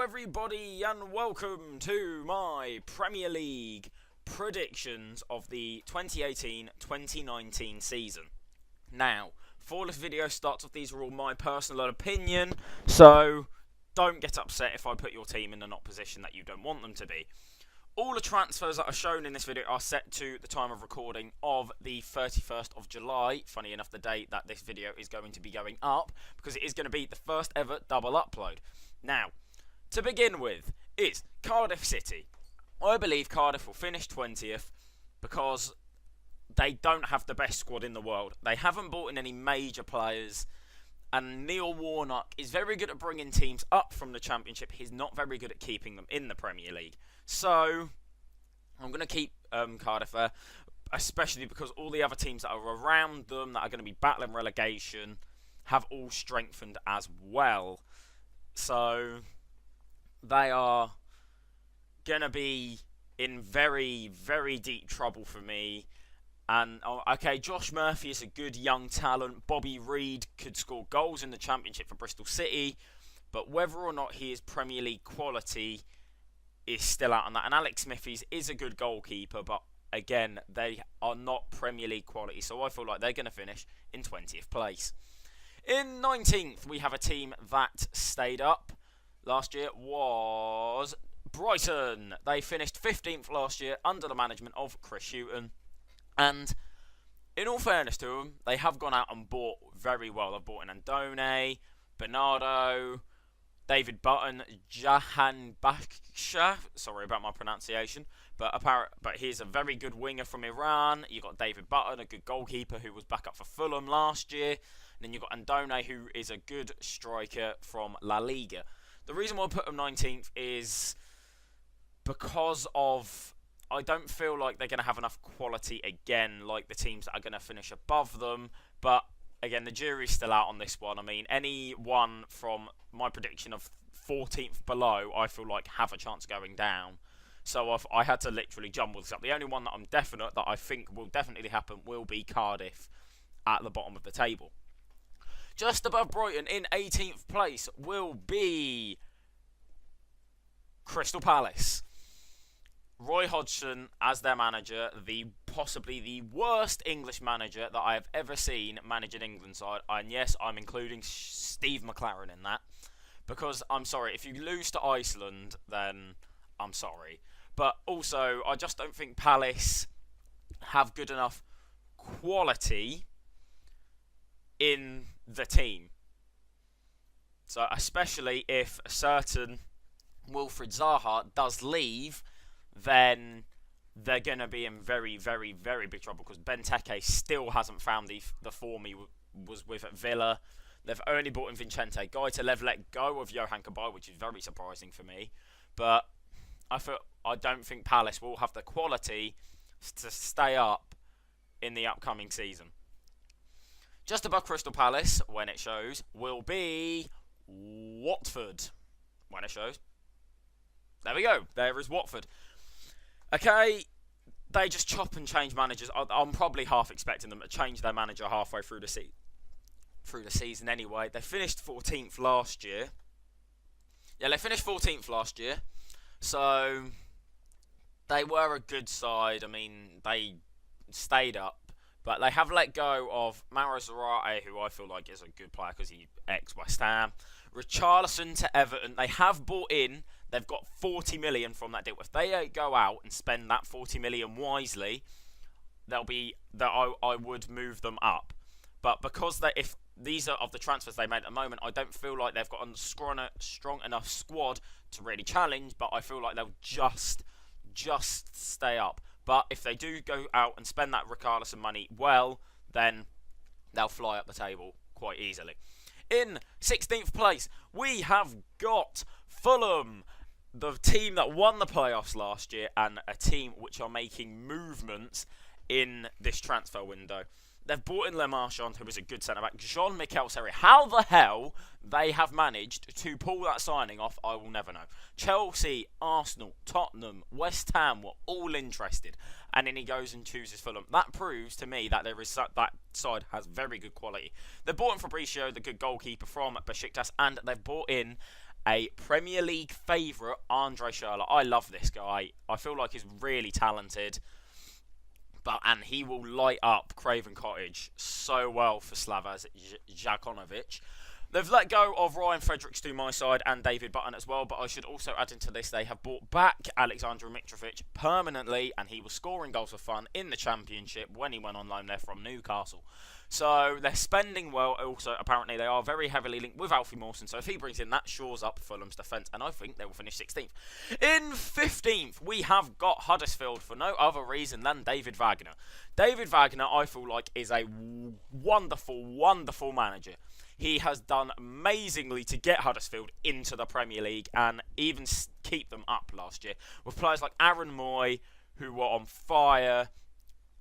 everybody, and welcome to my Premier League predictions of the 2018-2019 season. Now, before this video starts off, these are all my personal opinion, so don't get upset if I put your team in an opposition that you don't want them to be. All the transfers that are shown in this video are set to the time of recording of the 31st of July. Funny enough, the date that this video is going to be going up, because it is going to be the first ever double upload. Now, to begin with, is Cardiff City. I believe Cardiff will finish 20th because they don't have the best squad in the world. They haven't bought in any major players, and Neil Warnock is very good at bringing teams up from the Championship. He's not very good at keeping them in the Premier League. So, I'm going to keep Cardiff there, especially because all the other teams that are around them that are going to be battling relegation have all strengthened as well. So, they are going to be in very, very deep trouble for me. And, okay, Josh Murphy is a good young talent. Bobby Reid could score goals in the Championship for Bristol City. But whether or not he is Premier League quality is still out on that. And Alex Smithies is a good goalkeeper. But, again, they are not Premier League quality. So I feel like they're going to finish in 20th place. In 19th, we have a team that stayed up. Last year was Brighton. They finished 15th last year under the management of Chris Hughton. And in all fairness to them, they have gone out and bought very well. They've bought in Andone, Bernardo, David Button, Jahan Baksha. Sorry about my pronunciation. But he's a very good winger from Iran. You've got David Button, a good goalkeeper who was back up for Fulham last year. And then you've got Andone, who is a good striker from La Liga. The reason why I put them 19th is because of I don't feel like they're going to have enough quality again like the teams that are going to finish above them. But again, the jury's still out on this one. I mean, anyone from my prediction of 14th below, I feel like have a chance of going down. So I had to literally jumble this up. The only one that I'm definite that I think will definitely happen will be Cardiff at the bottom of the table. Just above Brighton in 18th place will be Crystal Palace. Roy Hodgson as their manager, possibly the worst English manager that I have ever seen manage an England side. And yes, I'm including Steve McLaren in that. Because, I'm sorry, if you lose to Iceland, then I'm sorry. But also, I just don't think Palace have good enough quality in the team. So especially if a certain Wilfried Zaha does leave, then they're going to be in very, very, very big trouble, because Benteke still hasn't found the form he was with at Villa. They've only brought in Vicente Guaita. They've let go of Johan Cabaye, which is very surprising for me. But I don't think Palace will have the quality to stay up in the upcoming season. Just above Crystal Palace, when it shows, will be Watford. When it shows. There we go. There is Watford. Okay, they just chop and change managers. I'm probably half expecting them to change their manager halfway through the season anyway. They finished 14th last year. Yeah, they finished 14th last year. So, they were a good side. I mean, they stayed up. But they have let go of Mauro Zarate, who I feel like is a good player because he's ex-West Ham. Richarlison to Everton. They have bought in. They've got 40 million from that deal. If they go out and spend that 40 million wisely, I would move them up. But because if these are of the transfers they made at the moment, I don't feel like they've got a strong enough squad to really challenge. But I feel like they'll just stay up. But if they do go out and spend that Richarlison money well, then they'll fly up the table quite easily. In 16th place, we have got Fulham, the team that won the playoffs last year, and a team which are making movements in this transfer window. They've brought in Le Marchand, who is a good centre-back. Jean-Michel Seri. How the hell they have managed to pull that signing off, I will never know. Chelsea, Arsenal, Tottenham, West Ham were all interested. And then he goes and chooses Fulham. That proves to me that that side has very good quality. They've brought in Fabricio, the good goalkeeper from Besiktas, and they've brought in a Premier League favourite, Andre Schürrle. I love this guy. I feel like he's really talented. And he will light up Craven Cottage so well for Slavas Jakonovic. They've let go of Ryan Fredericks to my side and David Button as well, but I should also add into this they have brought back Alexander Mitrovic permanently, and he was scoring goals for fun in the Championship when he went on loan there from Newcastle. So they're spending well. Also, apparently, they are very heavily linked with Alfie Mawson. So if he brings in, that shores up Fulham's defence, and I think they will finish 16th. In 15th, we have got Huddersfield for no other reason than David Wagner. David Wagner, I feel like, is a wonderful, wonderful manager. He has done amazingly to get Huddersfield into the Premier League and even keep them up last year with players like Aaron Moy, who were on fire.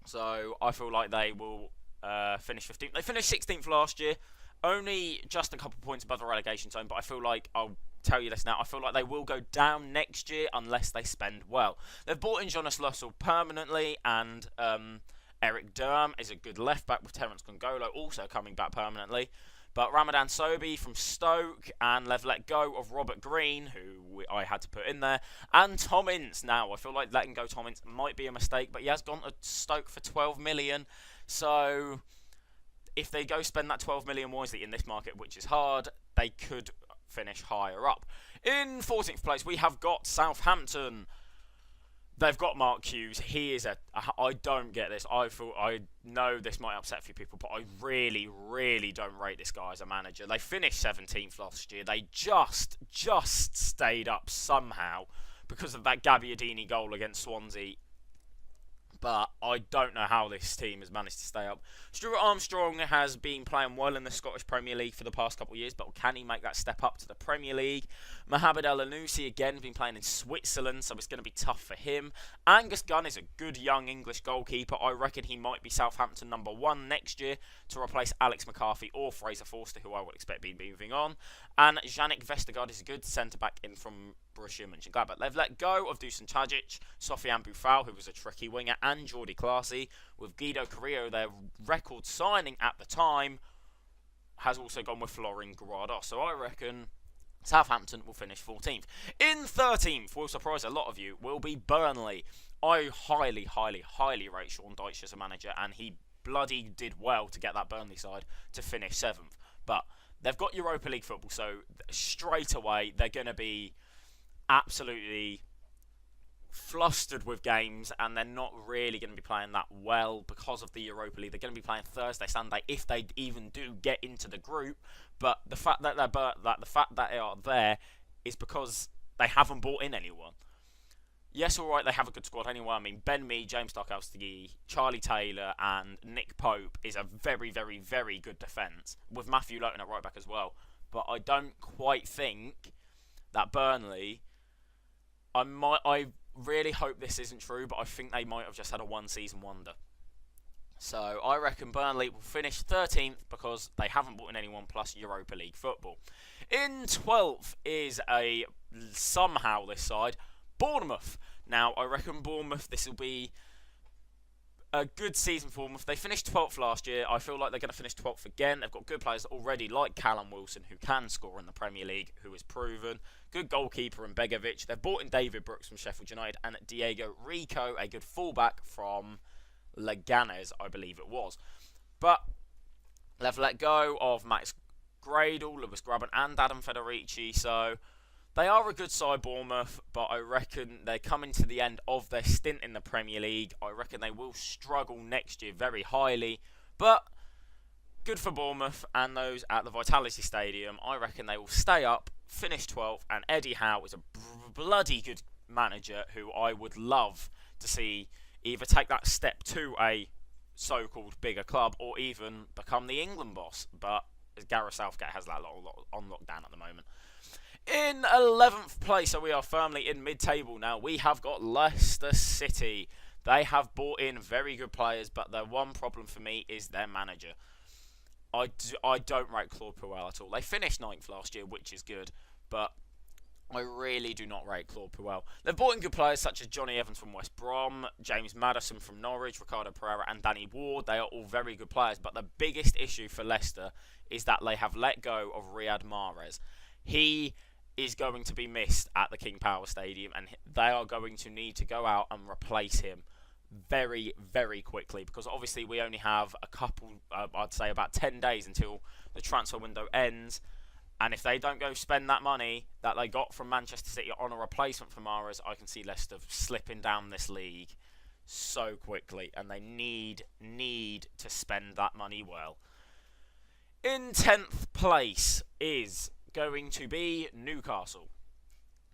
So I feel like they will finish 15th. They finished 16th last year, only just a couple points above the relegation zone, but I feel like, I'll tell you this now, I feel like they will go down next year unless they spend well. They've bought in Jonas Lussell permanently, and Eric Durham is a good left-back with Terence Gongolo also coming back permanently. But Ramadan Sobhi from Stoke, and they've let go of Robert Green, who I had to put in there, and Tom Ince. Now, I feel like letting go Tom Ince might be a mistake, but he has gone to Stoke for 12 million. So, if they go spend that 12 million wisely in this market, which is hard, they could finish higher up. In 14th place, we have got Southampton. They've got Mark Hughes. He is I don't get this. I know this might upset a few people, but I really, really don't rate this guy as a manager. They finished 17th last year. They just stayed up somehow because of that Gabbiadini goal against Swansea. But I don't know how this team has managed to stay up. Stuart Armstrong has been playing well in the Scottish Premier League for the past couple of years, but can he make that step up to the Premier League? Mohamed El Enoussi, again, has been playing in Switzerland, so it's going to be tough for him. Angus Gunn is a good young English goalkeeper. I reckon he might be Southampton #1 next year to replace Alex McCarthy or Fraser Forster, who I would expect be moving on. And Yannick Vestergaard is a good centre-back in from Borussia Mönchengladbach. They've let go of Dusan Tadic, Sofiane Boufal, who was a tricky winger, and Jordi Clasie, with Guido Carrillo, their record signing at the time, has also gone with Florin Grados. So I reckon Southampton will finish 14th. In 13th, will surprise a lot of you, will be Burnley. I highly, highly, highly rate Sean Dyche as a manager, and he bloody did well to get that Burnley side to finish 7th. But they've got Europa League football, so straight away they're going to be absolutely flustered with games, and they're not really going to be playing that well because of the Europa League. They're going to be playing Thursday, Sunday, if they even do get into the group. But the fact that they are there is because they haven't brought in anyone. Yes, all right, they have a good squad anyway. I mean, Ben Mee, James Tarkowski, Charlie Taylor, and Nick Pope is a very, very, very good defence, with Matthew Lowton at right back as well. But I don't quite think that Burnley, I really hope this isn't true, but I think they might have just had a one-season wonder. So I reckon Burnley will finish 13th because they haven't brought in anyone plus Europa League football. In 12th is somehow this side, Bournemouth. Now, I reckon Bournemouth, this will be a good season for Bournemouth. They finished 12th last year. I feel like they're going to finish 12th again. They've got good players already, like Callum Wilson, who can score in the Premier League, who is proven. Good goalkeeper in Begovic. They've bought in David Brooks from Sheffield United and Diego Rico, a good fullback from Leganés, I believe it was. But they've let go of Max Gradle, Lewis Grabban and Adam Federici, so they are a good side, Bournemouth, but I reckon they're coming to the end of their stint in the Premier League. I reckon they will struggle next year very highly, but good for Bournemouth and those at the Vitality Stadium. I reckon they will stay up, finish 12th, and Eddie Howe is a bloody good manager who I would love to see either take that step to a so-called bigger club or even become the England boss. But Gareth Southgate has that on lockdown at the moment. In 11th place, so we are firmly in mid-table now, we have got Leicester City. They have bought in very good players, but their one problem for me is their manager. I don't rate Claude Puel at all. They finished 9th last year, which is good, but I really do not rate Claude Puel. They've bought in good players such as Johnny Evans from West Brom, James Maddison from Norwich, Ricardo Pereira and Danny Ward. They are all very good players, but the biggest issue for Leicester is that they have let go of Riyad Mahrez. He is going to be missed at the King Power Stadium, and they are going to need to go out and replace him very, very quickly, because obviously we only have a couple, I'd say about 10 days until the transfer window ends, and if they don't go spend that money that they got from Manchester City on a replacement for Mahrez, I can see Leicester slipping down this league so quickly, and they need to spend that money well. In 10th place is going to be Newcastle.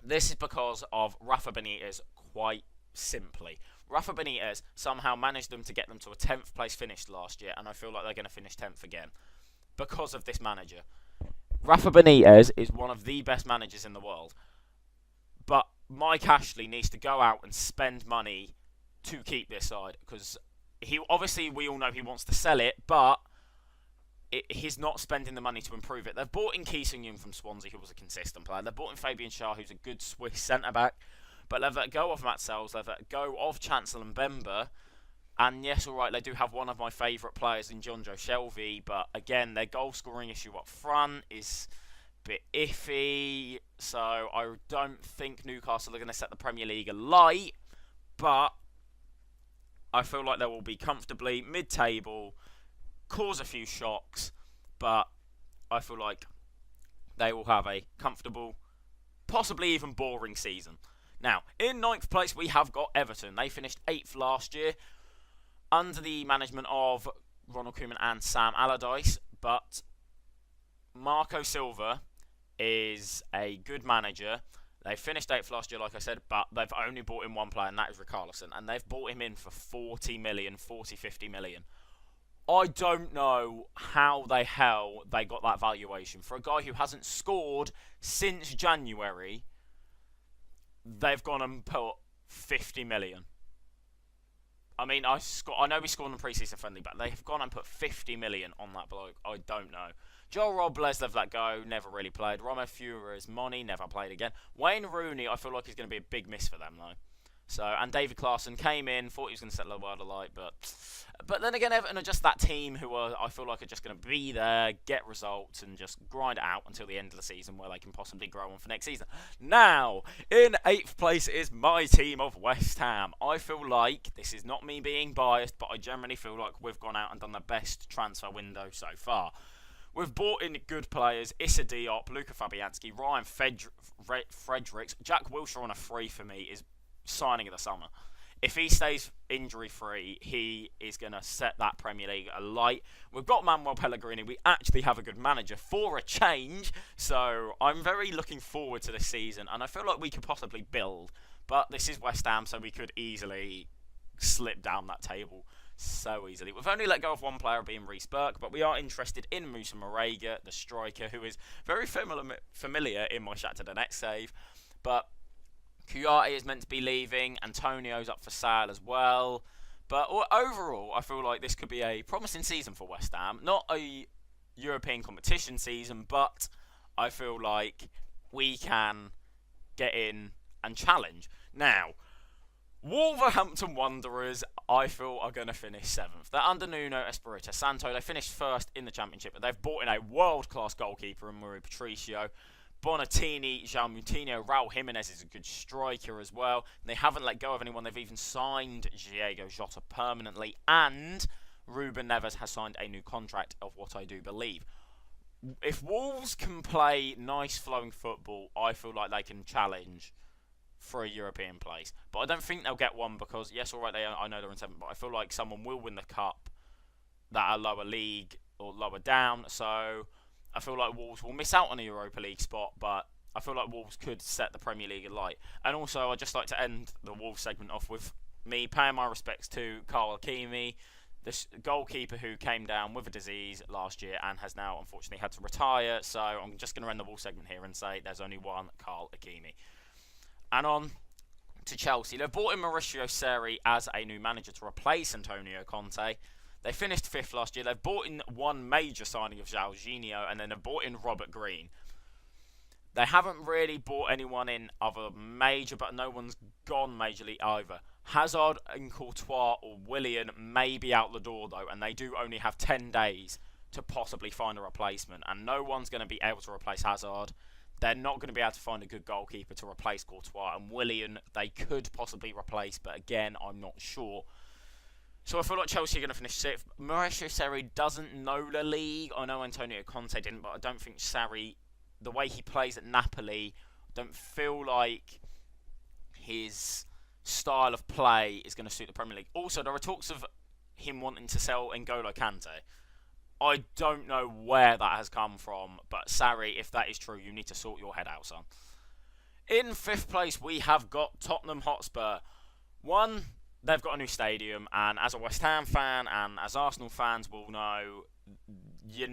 This is because of Rafa Benitez, quite simply. Rafa Benitez somehow managed them to get them to a 10th place finish last year, and I feel like they're going to finish 10th again because of this manager. Rafa Benitez is one of the best managers in the world, but Mike Ashley needs to go out and spend money to keep this side, because obviously we all know he wants to sell it, but he's not spending the money to improve it. They've bought in Ki Sung-yueng from Swansea, who was a consistent player. They've bought in Fabian Schär, who's a good Swiss centre-back. But they've let go of Matt Sells, they've let go of Chancellor Mbemba. And yes, alright, they do have one of my favourite players in Jonjo Shelvey. But again, their goal-scoring issue up front is a bit iffy. So I don't think Newcastle are going to set the Premier League alight. But I feel like they will be comfortably mid-table, cause a few shocks, but I feel like they will have a comfortable, possibly even boring season. Now, in 9th place, we have got Everton. They finished 8th last year under the management of Ronald Koeman and Sam Allardyce, but Marco Silva is a good manager. They finished 8th last year, like I said, but they've only bought in one player, and that is Richarlison, and they've bought him in for 40 million, 50 million. I don't know how the hell they got that valuation. For a guy who hasn't scored since January, they've gone and put 50 million. I mean, I know we scored in the pre-season friendly, but they've gone and put 50 million on that bloke. I don't know. Joel Robles, they've let go, never really played. Romo Flores, Money, never played again. Wayne Rooney, I feel like he's going to be a big miss for them, though. So, and David Klaassen came in, thought he was going to set the world alight, but then again, Everton are just that team who I feel like are just going to be there, get results, and just grind it out until the end of the season, where they can possibly grow on for next season. Now, in 8th place is my team of West Ham. I feel like, this is not me being biased, but I generally feel like we've gone out and done the best transfer window so far. We've bought in good players, Issa Diop, Luka Fabianski, Ryan Fredericks. Jack Wilshere on a free for me is signing of the summer. If he stays injury-free, he is going to set that Premier League alight. We've got Manuel Pellegrini. We actually have a good manager for a change. So I'm very looking forward to this season. And I feel like we could possibly build. But this is West Ham, so we could easily slip down that table so easily. We've only let go of one player, being Reece Burke. But we are interested in Moussa Marega, the striker, who is very familiar in my Shakhtar Donetsk save. But Kouyaté is meant to be leaving. Antonio's up for sale as well. But overall, I feel like this could be a promising season for West Ham. Not a European competition season, but I feel like we can get in and challenge. Now, Wolverhampton Wanderers, I feel, are going to finish 7th. They're under Nuno Espirito Santo. They finished 1st in the Championship, but they've brought in a world-class goalkeeper in Rui Patricio. Bonatini, João Moutinho, Raul Jimenez is a good striker as well. And they haven't let go of anyone. They've even signed Diego Jota permanently. And Ruben Neves has signed a new contract, of what I do believe. If Wolves can play nice flowing football, I feel like they can challenge for a European place. But I don't think they'll get one because, yes, alright, I know they're in 7th, but I feel like someone will win the cup that are lower league or lower down. So I feel like Wolves will miss out on a Europa League spot, but I feel like Wolves could set the Premier League alight. And also, I'd just like to end the Wolves segment off with me paying my respects to Carl Akimi, the goalkeeper who came down with a disease last year and has now, unfortunately, had to retire. So I'm just going to end the Wolves segment here and say there's only one Carl Akimi. And on to Chelsea. They've brought in Mauricio Sarri as a new manager to replace Antonio Conte. They finished 5th last year. They've bought in one major signing of Jorginho, and then they've bought in Robert Green. They haven't really bought anyone in other major, but no one's gone majorly either. Hazard and Courtois or Willian may be out the door, though, and they do only have 10 days to possibly find a replacement, and no one's going to be able to replace Hazard. they're not going to be able to find a good goalkeeper to replace Courtois, and Willian they could possibly replace, but again, I'm not sure. So I feel like Chelsea are going to finish 6th. Mauricio Sarri doesn't know the league. I know Antonio Conte didn't, but I don't think Sarri, the way he plays at Napoli, don't feel like his style of play is going to suit the Premier League. Also, there are talks of him wanting to sell N'Golo Kante. I don't know where that has come from, but Sarri, if that is true, you need to sort your head out, son. In 5th place, we have got Tottenham Hotspur. They've got a new stadium, and as a West Ham fan and as Arsenal fans will know, you're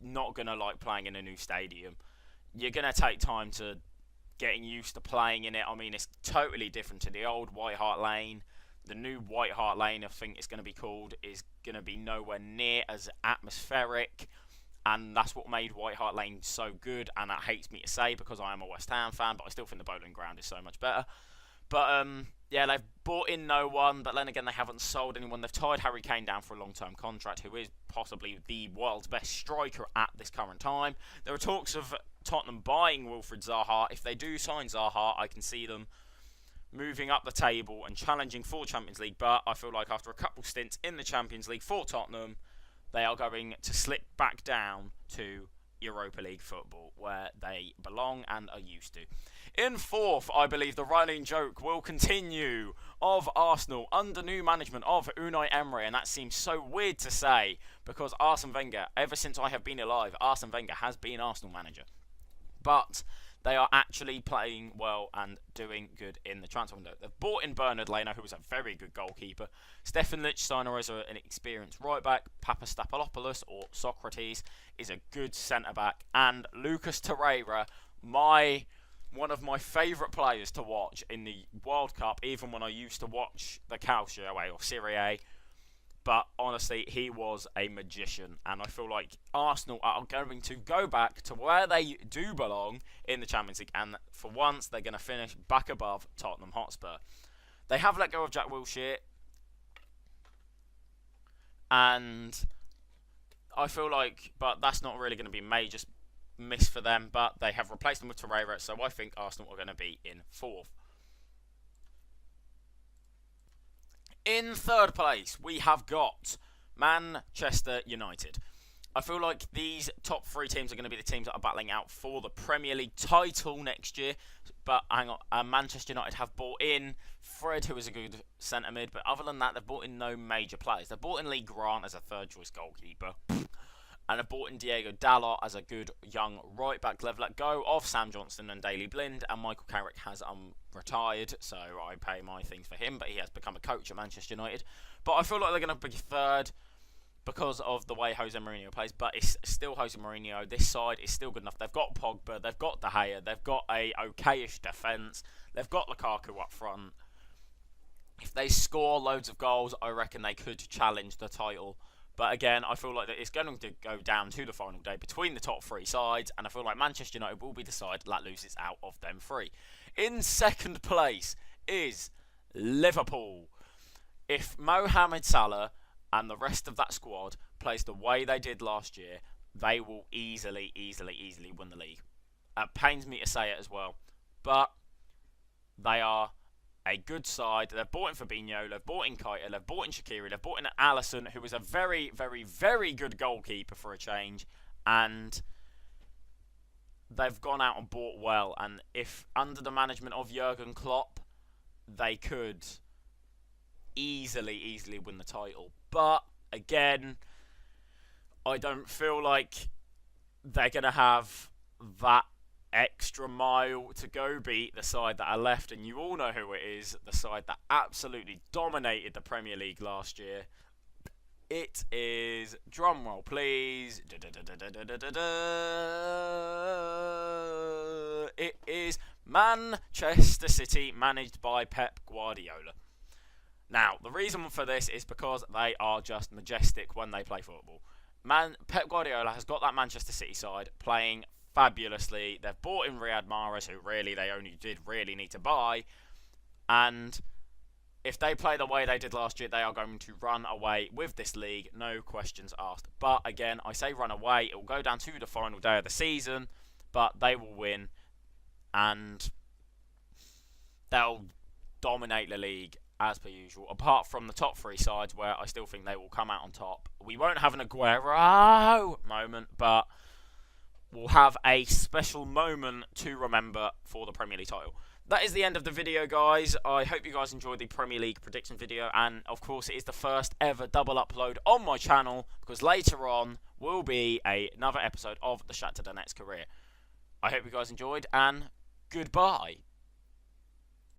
not going to like playing in a new stadium. You're going to take time to getting used to playing in it. I mean, it's totally different to the old White Hart Lane. The new White Hart Lane, I think it's going to be called, is going to be nowhere near as atmospheric. And that's what made White Hart Lane so good. And that hates me to say because I am a West Ham fan, but I still think the Bowling Ground is so much better. But, yeah, they've bought in no one, but then again, they haven't sold anyone. They've tied Harry Kane down for a long-term contract, who is possibly the world's best striker at this current time. There are talks of Tottenham buying Wilfried Zaha. If they do sign Zaha, I can see them moving up the table and challenging for Champions League. But I feel like after a couple stints in the Champions League for Tottenham, they are going to slip back down to Europa League football, where they belong and are used to. In 4th, I believe the running joke will continue of Arsenal under new management of Unai Emery, and that seems so weird to say because Arsene Wenger, ever since I have been alive, Arsene Wenger has been Arsenal manager. But they are actually playing well and doing good in the transfer window. They've bought in Bernard Leno, who is a very good goalkeeper. Stefan Lichtsteiner is an experienced right-back. Papastapalopoulos, or Socrates, is a good centre-back. And Lucas Torreira, one of my favourite players to watch in the World Cup, even when I used to watch the Calcio or Serie A. But honestly, he was a magician. And I feel like Arsenal are going to go back to where they do belong in the Champions League. And for once, they're going to finish back above Tottenham Hotspur. They have let go of Jack Wilshere. And I feel like, but that's not really going to be a major miss for them. But they have replaced them with Torreira. So I think Arsenal are going to be in 4th. In 3rd place, we have got Manchester United. I feel like these top 3 teams are going to be the teams that are battling out for the Premier League title next year. But hang on, Manchester United have bought in Fred, who is a good centre mid. But other than that, they've bought in no major players. They've bought in Lee Grant as a 3rd choice goalkeeper. And have bought in Diego Dalot as a good young right back. They've let go of Sam Johnston and Daley Blind, and Michael Carrick has retired, so I pay my things for him, but he has become a coach at Manchester United. But I feel like they're going to be 3rd because of the way Jose Mourinho plays, but it's still Jose Mourinho. This side is still good enough. They've got Pogba, they've got De Gea, they've got a okayish defence, they've got Lukaku up front. If they score loads of goals, I reckon they could challenge the title. But again, I feel like that it's going to go down to the final day between the top 3 sides, and I feel like Manchester United will be the side that loses out of them 3. In 2nd place is Liverpool. If Mohamed Salah and the rest of that squad plays the way they did last year, they will easily win the league. It pains me to say it as well, but they are a good side. They've bought in Fabinho, they've bought in Keita, they've bought in Shaqiri, they've bought in Alisson, who is a very good goalkeeper for a change, and they've gone out and bought well. And if under the management of Jurgen Klopp, they could easily win the title. But again, I don't feel like they're going to have that extra mile to go beat the side that are left, and you all know who it is, the side that absolutely dominated the Premier League last year. It is, drumroll please, it is Manchester City, managed by Pep Guardiola. Now, the reason for this is because they are just majestic when they play football. Pep Guardiola has got that Manchester City side playing fabulously. They've bought in Riyad Mahrez, who really they only did really need to buy, and if they play the way they did last year, they are going to run away with this league, no questions asked. But again, I say run away, it will go down to the final day of the season, but they will win, and they'll dominate the league as per usual, apart from the top 3 sides where I still think they will come out on top. We won't have an Aguero moment, but we'll have a special moment to remember for the Premier League title. That is the end of the video, guys. I hope you guys enjoyed the Premier League prediction video, and of course it is the first ever double upload on my channel, because later on will be another episode of the Shakhtar Donetsk career. I hope you guys enjoyed, and goodbye.